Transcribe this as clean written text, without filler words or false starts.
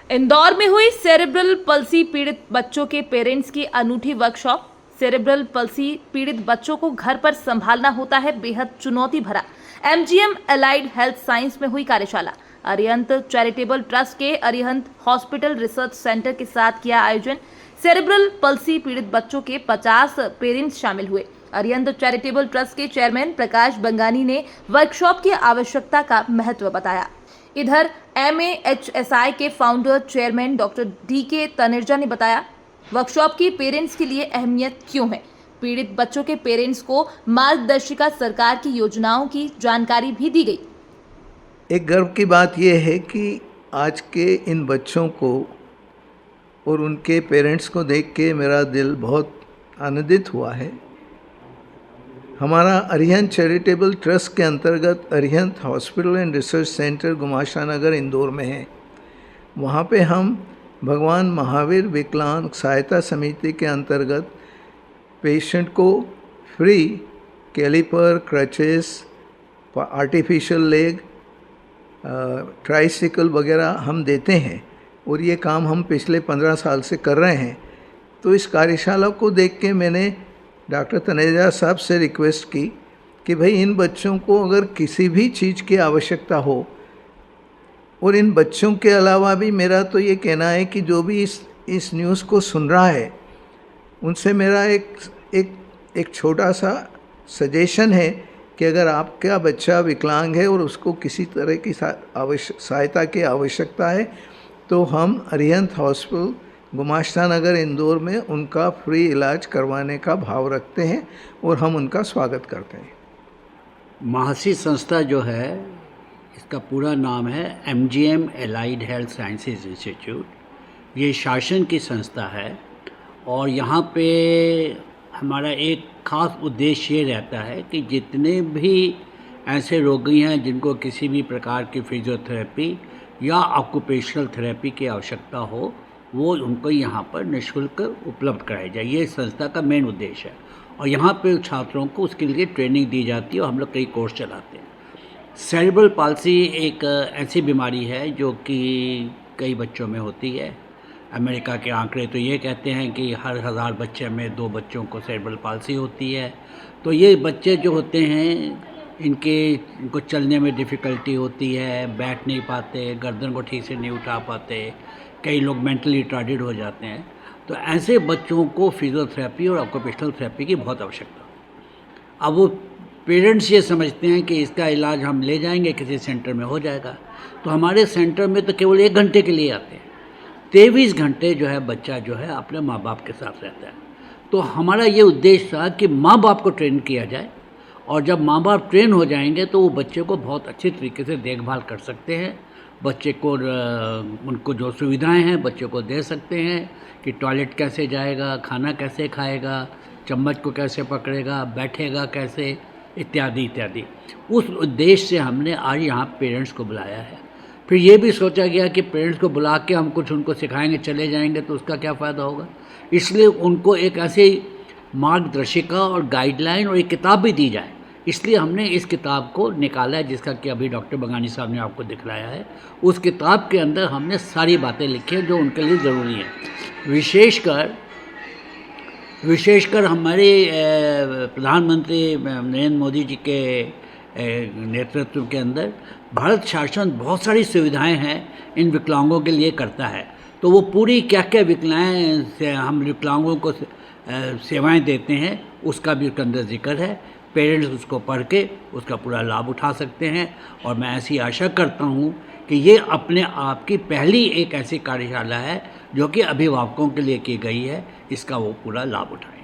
इंदौर में हुई cerebral palsy पीड़ित बच्चों के पेरेंट्स की अनूठी वर्कशॉप। सेरेब्रल पल्सी पीड़ित बच्चों को घर पर संभालना होता है बेहद चुनौती भरा। एमजीएम एलाइड हेल्थ साइंस में हुई कार्यशाला। अरिहंत चैरिटेबल ट्रस्ट के अरिहंत हॉस्पिटल रिसर्च सेंटर के साथ किया आयोजन। सेरेब्रल पल्सी पीड़ित बच्चों के 50 पेरेंट्स शामिल हुए। अरिहंत चैरिटेबल ट्रस्ट के चेयरमैन प्रकाश बंगानी ने वर्कशॉप की आवश्यकता का महत्व बताया। इधर MAHSI के founder chairman doctor DK Taneja ने बताया वर्कशॉप की पेरेंट्स के लिए अहमियत क्यों है। पीड़ित बच्चों के पेरेंट्स को मार्गदर्शिका सरकार की योजनाओं की जानकारी भी दी गई। एक गर्व की बात यह है कि आज के इन बच्चों को और उनके पेरेंट्स को देख के मेरा दिल बहुत आनंदित हुआ है। हमारा अरिहंत चैरिटेबल ट्रस्ट के अंतर्गत Arihant hospital and research centre Gumasta Nagar Indore में है। वहाँ पे हम भगवान महावीर विकलांग सहायता समिति के अंतर्गत पेशेंट को free calliper, crutches, artificial leg, tricycle वगैरह हम देते हैं और ये काम हम पिछले 15 साल से कर रहे हैं। तो इस कार्यशाला को देख के मैंने डॉक्टर तनेजा साहब से रिक्वेस्ट की कि भाई इन बच्चों को अगर किसी भी चीज़ की आवश्यकता हो, और इन बच्चों के अलावा भी मेरा तो ये कहना है कि जो भी इस न्यूज़ को सुन रहा है उनसे मेरा एक छोटा सा सजेशन है कि अगर आपका बच्चा विकलांग है और उसको किसी तरह की सहायता की आवश्यकता है तो हम अरिहंत हॉस्पिटल गुमाश्ता नगर इंदौर में उनका फ्री इलाज करवाने का भाव रखते हैं और हम उनका स्वागत करते हैं। महासी संस्था जो है इसका पूरा नाम है MGM allied health sciences institute. ये शासन की संस्था है और यहाँ पे हमारा एक ख़ास उद्देश्य ये रहता है कि जितने भी ऐसे रोगी हैं जिनको किसी भी प्रकार की फिजियोथेरेपी या ऑक्यूपेशनल थेरेपी की आवश्यकता हो वो उनको यहाँ पर निःशुल्क उपलब्ध कराई जाए। ये संस्था का मेन उद्देश्य है और यहाँ पे छात्रों को उसके लिए ट्रेनिंग दी जाती है और हम लोग कई कोर्स चलाते हैं। सेरेब्रल पाल्सी एक ऐसी बीमारी है जो कि कई बच्चों में होती है। अमेरिका के आंकड़े तो ये कहते हैं कि हर 1000 बच्चे में 2 बच्चों को सेरेब्रल पाल्सी होती है। तो ये बच्चे जो होते हैं इनको चलने में डिफ़िकल्टी होती है, बैठ नहीं पाते, गर्दन को ठीक से नहीं उठा पाते, कई लोग मेंटली रिटार्डेड हो जाते हैं। तो ऐसे बच्चों को फिजियोथेरेपी और ऑक्यूपेशनल थेरेपी की बहुत आवश्यकता। अब वो पेरेंट्स ये समझते हैं कि इसका इलाज हम ले जाएंगे किसी सेंटर में हो जाएगा। तो हमारे सेंटर में तो केवल 1 घंटे के लिए आते हैं, 23 घंटे जो है बच्चा जो है अपने माँ बाप के साथ रहता है। तो हमारा ये उद्देश्य था कि माँ बाप को ट्रेन किया जाए और जब माँ बाप ट्रेन हो जाएंगे तो वो बच्चे को बहुत अच्छे तरीके से देखभाल कर सकते हैं। बच्चे को उनको जो सुविधाएं हैं बच्चे को दे सकते हैं कि टॉयलेट कैसे जाएगा, खाना कैसे खाएगा, चम्मच को कैसे पकड़ेगा, बैठेगा कैसे, इत्यादि इत्यादि। उस उद्देश्य से हमने आज यहाँ पेरेंट्स को बुलाया है। फिर ये भी सोचा गया कि पेरेंट्स को बुला के हम कुछ उनको सिखाएंगे चले जाएंगे तो उसका क्या फ़ायदा होगा। इसलिए उनको एक ऐसी मार्गदर्शिका और गाइडलाइन और एक किताब भी दी जाए। इसलिए हमने इस किताब को निकाला है जिसका कि अभी डॉक्टर बंगानी साहब ने आपको दिखलाया है। उस किताब के अंदर हमने सारी बातें लिखी हैं जो उनके लिए ज़रूरी हैं। विशेषकर हमारे प्रधानमंत्री नरेंद्र मोदी जी के नेतृत्व के अंदर भारत शासन बहुत सारी सुविधाएं हैं इन विकलांगों के लिए करता है। तो वो पूरी क्या क्या हम विकलांगों को सेवाएं देते हैं उसका भी उसके अंदर जिक्र है। पेरेंट्स उसको पढ़ के उसका पूरा लाभ उठा सकते हैं और मैं ऐसी आशा करता हूँ कि ये अपने आप की पहली एक ऐसी कार्यशाला है जो कि अभिभावकों के लिए की गई है। इसका वो पूरा लाभ उठाएं।